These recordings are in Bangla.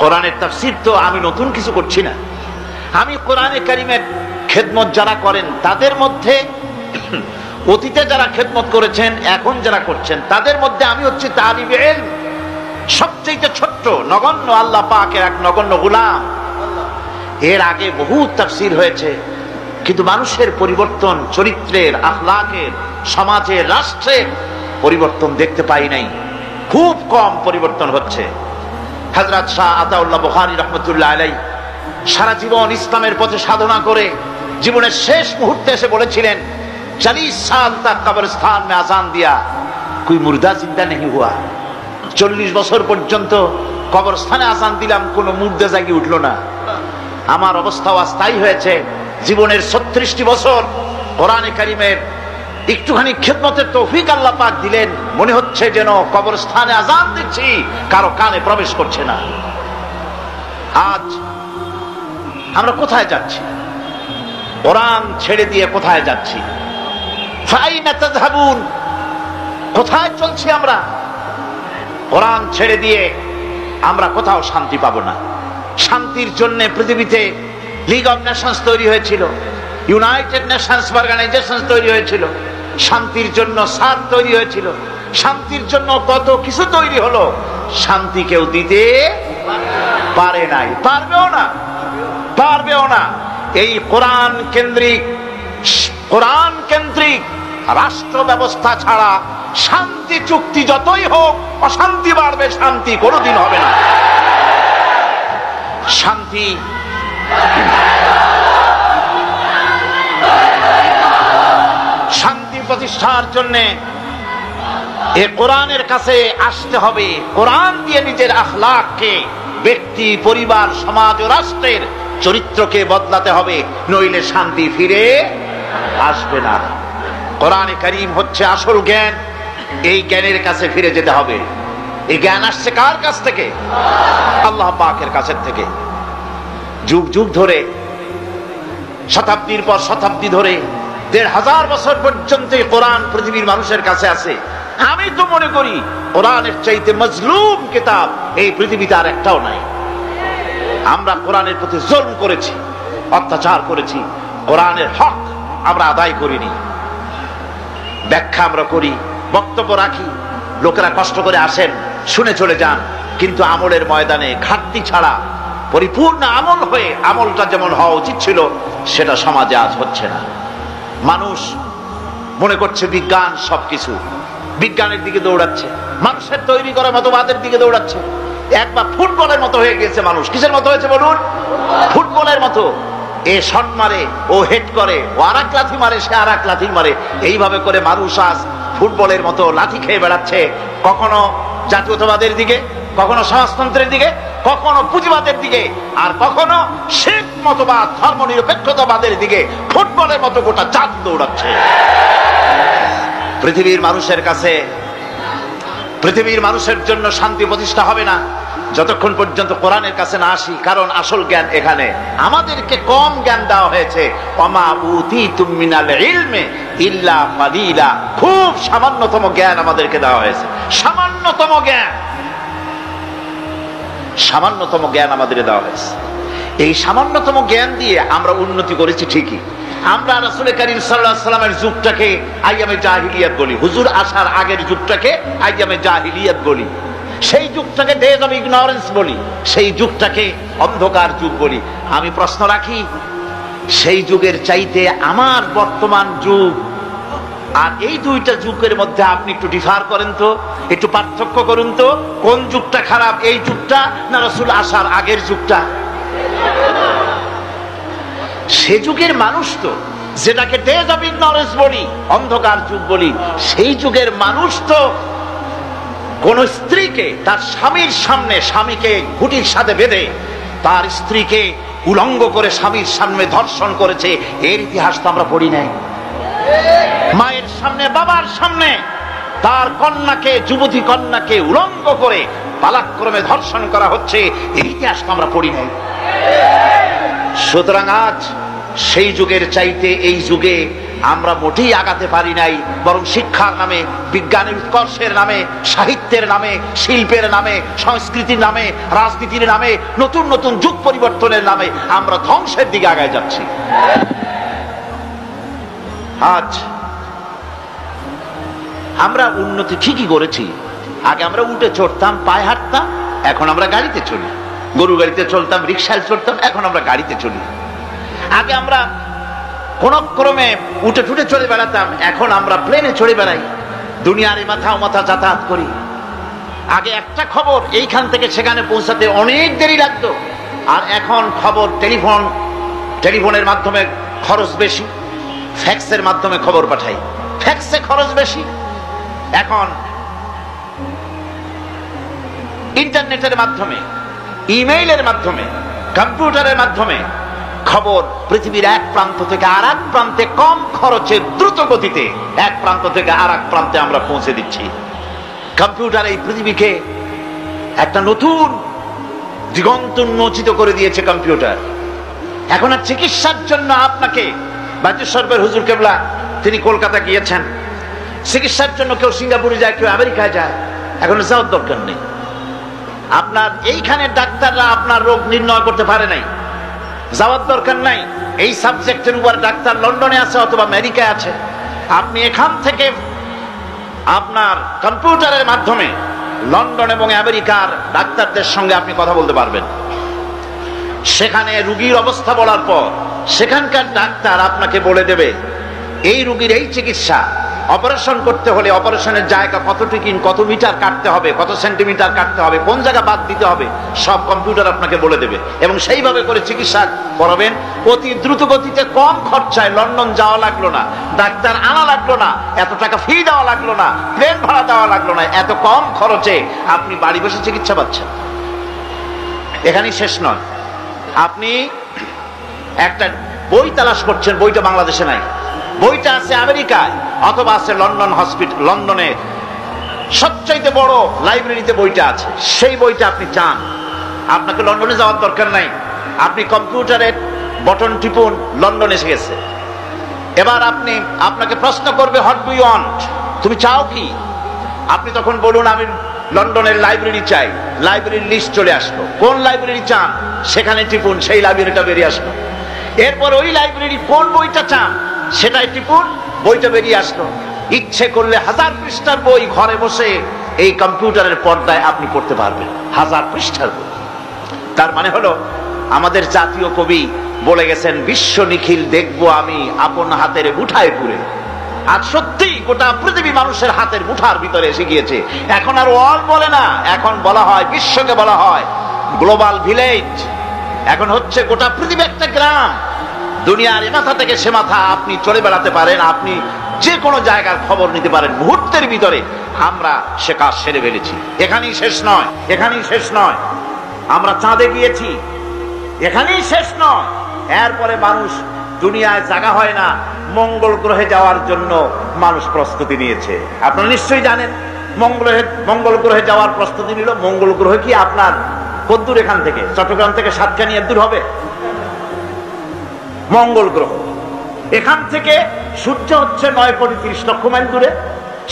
কোরআনের তাফসীর তো আমি নতুন কিছু করছি না। আমি কোরআনে কারিমের খেদমত যারা করেন তাদের মধ্যে অতীতে যারা খেদমত করেছেন, এখন যারা করছেন, তাদের মধ্যে আমি হচ্ছে তালিবে ইলম, সবচেয়ে ছোট্ট নগণ্য আল্লাহ পাকের এক নগণ্য গোলাম। এর আগে বহু তাফসীর হয়েছে, কিন্তু মানুষের পরিবর্তন, চরিত্রের, আখলাকের, সমাজের, রাষ্ট্রের পরিবর্তন দেখতে পাই নাই। খুব কম পরিবর্তন হচ্ছে। হযরত শাহ আতাউল্লাহ বুখারী রাহমাতুল্লাহ আলাইহি সারা জীবন ইসলামের পথে সাধনা করে জীবনের শেষ মুহূর্তে এসে বলেছিলেন, 40 সাল তক কবরস্থান মে আযান দিয়া কোই মুর্দা জিন্দা नहीं हुआ। 40 বছর পর্যন্ত কবরস্থানে আযান দিলাম, কোনো মুর্দা জাগি উঠলো না। আমার অবস্থাও অস্থায়ী হয়েছে। জীবনের 36টি বছর কোরআনে কারিমের একটুখানি খেদমতের তৌফিক আল্লাহ পাক দিলেন, মনে হচ্ছে যেন কবরস্থানে আযান দিচ্ছি, কারো কানে প্রবেশ করছে না। আজ আমরা কোথায় যাচ্ছি? কোরআন ছেড়ে দিয়ে কোথায় যাচ্ছি? ফাইনা তাযহাবুন, কোথায় চলছি আমরা? কোরআন ছেড়ে দিয়ে আমরা কোথাও শান্তি পাবো না। শান্তির জন্য পৃথিবীতে লিগ অফ নেশনস তৈরি হয়েছিল, ইউনাইটেড নেশনস অর্গানাইজেশন তৈরি হয়েছিল, শান্তির জন্য সাদ তৈরি হয়েছিল, শান্তির জন্য কত কিছু তৈরি হলো। শান্তি কেউ দিতে পারে নাই, পারবেও না। এই কোরআন কেন্দ্রিক রাষ্ট্র ব্যবস্থা ছাড়া শান্তি চুক্তি যতই হোক, অশান্তি বাড়বে, শান্তি কোনোদিন হবে না। শান্তি প্রতিষ্ঠার জন্য এ কোরআনের কাছে আসতে হবে। কোরআন দিয়ে নিজের আখলাককে, ব্যক্তি, পরিবার, সমাজ ও রাষ্ট্রের চরিত্রকে বদলাতে হবে, নইলে শান্তি ফিরে আসবে না। কোরআনে কারীম হচ্ছে আসল জ্ঞান, এই জ্ঞানের কাছে ফিরে যেতে হবে। এই জ্ঞান আসছে কার কাছ থেকে? আল্লাহ পাকের কাছ থেকে। যুগ যুগ ধরে, শতাব্দীর পর শতাব্দী ধরে, 1500 বছর পর্যন্ত কোরআন পৃথিবীর মানুষের কাছে আছে। আমি তো মনে করি কোরআনের চাইতে মজলুম কিতাব এই পৃথিবীতে আর একটাও নাই। আমরা কোরআনের প্রতি জুলম করেছি, অত্যাচার করেছি, কোরআনের হক আমরা আদায় করিনি। ব্যাখ্যা আমরা করি, বক্তব্য রাখি, লোকেরা কষ্ট করে আসেন, শুনে চলে যান, কিন্তু আমলের ময়দানে ঘাটতি ছাড়া পরিপূর্ণ আমল হয়ে, আমলটা যেমন হওয়া উচিত ছিল সেটা সমাজে আজ হচ্ছে না। মানুষ মনে করছে বিজ্ঞান সবকিছু, বিজ্ঞানের দিকে দৌড়াচ্ছে, মানুষের তৈরি করা মতবাদের দিকে দৌড়াচ্ছে। একবার ফুটবলের মতো হয়ে গেছে মানুষ। কিসের মতো হয়েছে বলুন? ফুটবলের মতো। এ শট মারে, ও হেড করে, ও আরেক লাথি মারে, সে আরেক লাথি মারে। এইভাবে করে মানুষ আজ ফুটবলের মতো লাথি খেয়ে বেড়াচ্ছে, কখনো জাতীয়তাবাদের দিকে, কখনো সমাজতন্ত্রের দিকে, কখনো পুঁজিবাদের দিকে, আর কখনো শিখ মতবাদ, ধর্মনিরপেক্ষতাবাদের দিকে। ফুটবলের মতো গোটা জাত দৌড়াচ্ছে। পৃথিবীর মানুষের কাছে, পৃথিবীর মানুষের জন্য শান্তি প্রতিষ্ঠা হবে না যতক্ষণ পর্যন্ত কোরআনের কাছে না আসি। কারণ আসল জ্ঞান এখানে। আমাদেরকে কম জ্ঞান দেওয়া হয়েছে, ওমা উতিতুম মিনাল ইলমি ইল্লা কালিলা। খুব সামান্যতম জ্ঞান আমাদেরকে দেওয়া হয়েছে, সামান্যতম জ্ঞান, সামান্যতম জ্ঞান আমাদের দেওয়া হয়েছে। এই সামান্যতম জ্ঞান দিয়ে আমরা উন্নতি করেছি ঠিকই। আমরা রাসূল করিম সাল্লাল্লাহু আলাইহি ওয়াসাল্লামের যুগটাকে আইয়ামে জাহিলিয়াত বলি, হুজুর আসার আগের যুগটাকে আইয়ামে জাহিলিয়াত বলি, সেই যুগটাকে ডেজ অফ ইগনোরেন্স বলি, সেই যুগটাকে অন্ধকার যুগ বলি। আমি প্রশ্ন রাখি, সেই যুগের চাইতে আমার বর্তমান যুগ আর এই দুইটা যুগের মধ্যে আপনি একটু ডিফার করেন তো, একটু পার্থক্য করুন তো, কোন যুগটা খারাপ, এই যুগটা না রাসূল আসার আগের যুগটা? সে যুগের মানুষ তো, যেটাকে ডেজ অফ ইগনোরেন্স বলি, অন্ধকার যুগ বলি, সেই যুগের মানুষ তো কোন স্ত্রীকে তার স্বামীর সামনে, স্বামীকে ঘুঁটির সাথে বেঁধে তার স্ত্রীকে উলঙ্গ করে স্বামীর সামনে ধর্ষণ করেছে, এর ইতিহাস তো আমরা পড়ি নাই। মায়ের সামনে, বাবার সামনে তার কন্যাকে, যুবতী কন্যাকে উলঙ্গ করে পালাক্রমে ধর্ষণ করা হচ্ছে, এই ইতিহাস তো আমরা পড়ি নাই। সুতরাং আজ সেই যুগের চাইতে এই যুগে আমরা মোটেই আগাতে পারি নাই, বরং শিক্ষার নামে, বিজ্ঞানের উৎকর্ষের নামে, সাহিত্যের নামে, শিল্পের নামে, সংস্কৃতির নামে, রাজনীতির নামে, নতুন নতুন যুগ পরিবর্তনের নামে আমরা ধ্বংসের দিকে আগায় যাচ্ছি। আজ আমরা উন্নতি ঠিকই করেছি। আগে আমরা উঠে চড়তাম, পায়ে হাঁটতাম, এখন আমরা গাড়িতে চলি। গরু গাড়িতে চলতাম, রিক্সায় চড়তাম, এখন আমরা গাড়িতে চলি। আগে আমরা কোন ক্রমে উঠে টুটে চলে বেড়াতাম, এখন আমরা প্লেনে চড়ে বেড়াই, দুনিয়ার এই মাথা ও মাথা যাতায়াত করি। আগে একটা খবর এইখান থেকে সেখানে পৌঁছাতে অনেক দেরি লাগতো, আর এখন খবর টেলিফোনের মাধ্যমে খরচ বেশি, ফ্যাক্সের মাধ্যমে খবর পাঠাই, ফ্যাক্সে খরচ বেশি। এখন ইন্টারনেটের মাধ্যমে, ইমেইলের মাধ্যমে, কম্পিউটারের মাধ্যমে খবর পৃথিবীর এক প্রান্ত থেকে আর এক প্রান্তে কম খরচে দ্রুত গতিতে এক প্রান্ত থেকে আর এক প্রান্তে আমরা পৌঁছে দিচ্ছি। কম্পিউটার এই পৃথিবীকে একটা নতুন দিগন্ত উন্মোচিত করে দিয়েছে কম্পিউটার। এখন আর চিকিৎসার জন্য আপনাকে বাজেশ্বরের হুজুর কেবলা তিনি কলকাতা গিয়েছেন, চিকিৎসার জন্য কেউ সিঙ্গাপুরে যায়, কেউ আমেরিকায় যায়, এখন যাওয়ার দরকার নেই। আপনার এইখানে ডাক্তাররা আপনার রোগ নির্ণয় করতে পারে নাই, যাওয়ার দরকার নাই। এই সাবজেক্টের উপর ডাক্তার লন্ডনে আছে অথবা আমেরিকায় আছে, আপনি এখান থেকে আপনার কম্পিউটারের মাধ্যমে লন্ডন এবং আমেরিকার ডাক্তারদের সঙ্গে আপনি কথা বলতে পারবেন। সেখানে রোগীর অবস্থা বলার পর সেখানকার ডাক্তার আপনাকে বলে দেবে এই রোগীর এই চিকিৎসা, অপারেশন করতে হলে অপারেশনের জায়গা কতটুকু, কত মিটার কাটতে হবে, কত সেন্টিমিটার কাটতে হবে, কোন জায়গা বাদ দিতে হবে, সব কম্পিউটার আপনাকে বলে দেবে এবং সেইভাবে করে চিকিৎসা করাবেন অতি দ্রুত গতিতে, কম খরচায়। লন্ডন যাওয়া লাগলো না, ডাক্তার আনা লাগলো না, এত টাকা ফি দেওয়া লাগলো না, প্লেন ভাড়া দেওয়া লাগলো না, এত কম খরচে আপনি বাড়ি বসে চিকিৎসা পাচ্ছেন। এখানেই শেষ নয়, আপনি একটা বই তালাশ করছেন, বইটা বাংলাদেশে নাই, বইটা আছে আমেরিকায় অথবা আছে লন্ডন হসপিটাল, লন্ডনে সবচাইতে বড় লাইব্রেরিতে বইটা আছে, সেই বইটা আপনি চান, আপনাকে লন্ডনে যাওয়ার দরকার নাই, আপনি কম্পিউটারের বটন টিপুন, লন্ডন এসে গেছে। এবার আপনাকে প্রশ্ন করবে হোয়াট ডু ইউ ওয়ান্ট, তুমি চাও কি? আপনি তখন বলুন আমি লন্ডনের লাইব্রেরি চাই, লাইব্রেরির লিস্ট চলে আসলো, কোন লাইব্রেরি চান সেখানে টিপুন, সেই লাইব্রেরিটা বেরিয়ে আসলো। এরপর ওই লাইব্রেরি কোন বইটা চান সেটাই টিপুন, বইটা বেরিয়ে আসলো। ইচ্ছে করলে 1000 পৃষ্ঠার বই ঘরে বসে এই কম্পিউটারের পর্দায় আপনি পড়তে পারবেন, 1000 পৃষ্ঠার বই। তার মানে হলো আমাদের জাতীয় কবি বলে গেছেন, বিশ্ব নিখিল দেখবো আমি আপন হাতের মুঠায় পুরে। আর সত্যি গোটা পৃথিবী মানুষের হাতের মুঠার ভিতরে এসে গিয়েছে। এখন আর ওয়ার্ল্ড বলে না, এখন বলা হয়, বিশ্বকে বলা হয় গ্লোবাল ভিলেজ। এখন হচ্ছে গোটা পৃথিবী একটা গ্রাম, দুনিয়ার এ মাথা থেকে সে মাথা আপনি চলে বেড়াতে পারেন, আপনি যে কোনো জায়গার খবর নিতে পারেন মুহূর্তের ভিতরে। আমরা সে কাজ সেরে ফেলেছি। এখানেই শেষ নয়, এখানেই শেষ নয়, আমরা চাঁদে গিয়েছি, এখানেই শেষ নয়। এরপরে মানুষ, দুনিয়ায় জায়গা হয় না, মঙ্গল গ্রহে যাওয়ার জন্য মানুষ প্রস্তুতি নিয়েছে। আপনারা নিশ্চয়ই জানেন মঙ্গল গ্রহে যাওয়ার প্রস্তুতি নিল। মঙ্গল গ্রহ কি আপনার কদ্দূর এখান থেকে? চট্টগ্রাম থেকে সাতকানি এর দূর হবে মঙ্গল গ্রহ। এখান থেকে সূর্য হচ্ছে 9.30 মাইল দূরে,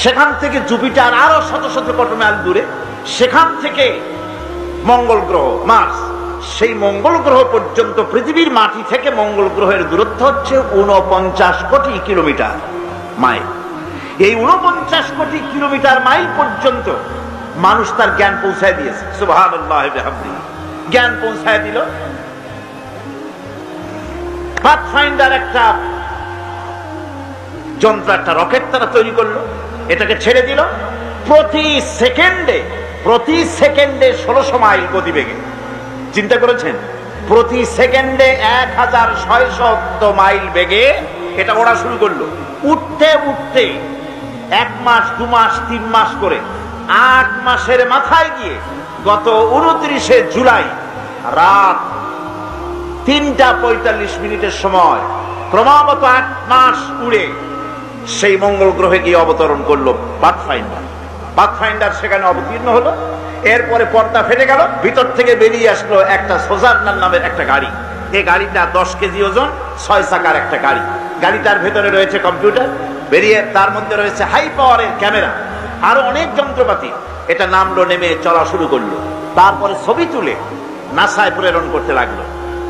সেখান থেকে জুপিটার আরো শত শত কোটি মাইল দূরে, সেখান থেকে মঙ্গল গ্রহ মার্স, সেই মঙ্গল গ্রহ পর্যন্ত পৃথিবীর মাটি থেকে মঙ্গল গ্রহের দূরত্ব হচ্ছে 49 কোটি কিলোমিটার মাইল। এই 49 কোটি কিলোমিটার মাইল পর্যন্ত মানুষ তার জ্ঞান পৌঁছায় দিয়েছে। সুবহানাল্লাহ ওয়া বিহামদিহি, জ্ঞান পৌঁছায় দিল। পাথফাইন্ডার একটা যন্ত্র, একটা রকেট তারা তৈরি করলো, এটাকে ছেড়ে দিল প্রতি সেকেন্ডে 1600 মাইল গতিবেগে। চিন্তা করেছেন? প্রতি সেকেন্ডে 1600 মাইল বেগে এটা ওড়া শুরু করলো। উঠতে উঠতে 1 মাস 2 মাস 3 মাস করে 8 মাসের মাথায় গিয়ে গত 29শে জুলাই রাত 3:45 সময় ক্রমাগত 8 মাস উড়ে সেই মঙ্গল গ্রহে গিয়ে অবতরণ করলো পাথফাইন্ডার। সেখানে অবতীর্ণ হলো। এরপরে পর্দা ফেটে গেল, ভিতর থেকে বেরিয়ে আসলো একটা সোজারনার নামের একটা গাড়ি। এই গাড়িটা 10 কেজি ওজন, 6 চাকার একটা গাড়ি। গাড়িটার ভেতরে রয়েছে কম্পিউটার, বেরিয়ে তার মধ্যে রয়েছে হাই পাওয়ারের ক্যামেরা, আরো অনেক যন্ত্রপাতি। এটা নামলো, নেমে চলা শুরু করলো। তারপরে ছবি তুলে নাসায় প্রেরণ করতে লাগলো।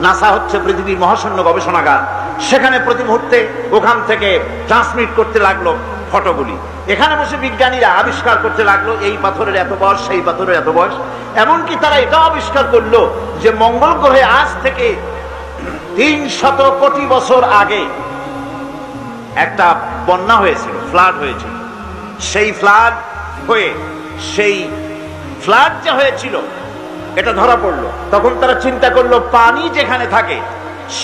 নাসা হচ্ছে পৃথিবীর মহাশূন্য গবেষণাগার, সেখানে প্রতি মুহূর্তে ওখান থেকে ট্রান্সমিট করতে লাগলো ফটোগুলি। এখানে বসে বিজ্ঞানীরা আবিষ্কার করতে লাগলো এই পাথরের এত বয়স, সেই পাথরের এত বয়স। এমনকি তারা এটাও আবিষ্কার করলো যে মঙ্গল গ্রহে আজ থেকে 300 কোটি বছর আগে একটা বন্যা হয়েছিল, ফ্লাড হয়েছিল। সেই ফ্লাড হয়ে, সেই ফ্লাড যে হয়েছিল এটা ধরা পড়লো। তখন তারা চিন্তা করলো পানি যেখানে থাকে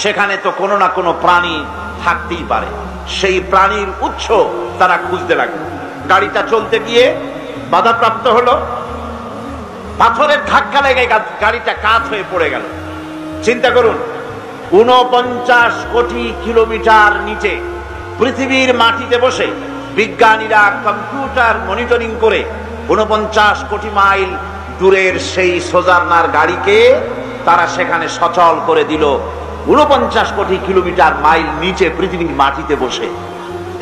সেখানে তো কোনো না কোনো প্রাণী থাকতেই পারে। সেই প্রাণীর উৎস তারা খুঁজতে লাগলো। গাড়িটা চলতে গিয়ে বাধাপ্রাপ্ত হলো, পাথরের ধাক্কা লেগে গাড়িটা কাত হয়ে পড়ে গেল। চিন্তা করুন, 49 কোটি কিলোমিটার নিচে পৃথিবীর মাটিতে বসে বিজ্ঞানীরা কম্পিউটার মনিটরিং করে 49 কোটি মাইল দূরের সেই সোজার্নার গাড়িকে তারা সেখানে সচল করে দিল 49 কোটি কিলোমিটার মাইল নিচে পৃথিবীর মাটিতে বসে।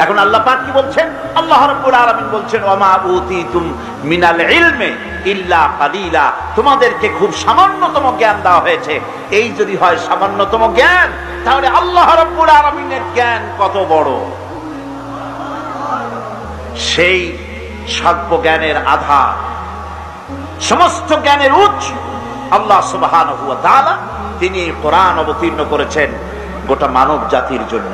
এখন আল্লাহ পাক কি বলছেন? আল্লাহ রাব্বুল আলামিন বলছেন, ওয়ামা উতিতুম মিনাল ইলমি ইল্লা কালিলা, তোমাদেরকে খুব সামান্যতম জ্ঞান দেওয়া হয়েছে। এই যদি হয় সামান্যতম জ্ঞান, তাহলে আল্লাহ রাব্বুল আলামিনের জ্ঞান কত বড়! সেই স্বল্প জ্ঞানের আধার, সমস্ত জ্ঞানের উৎস আল্লাহ সুবহানাহু ওয়া তাআলা। তিনি কোরআন অবতীর্ণ করেছেন গোটা মানব জাতির জন্য।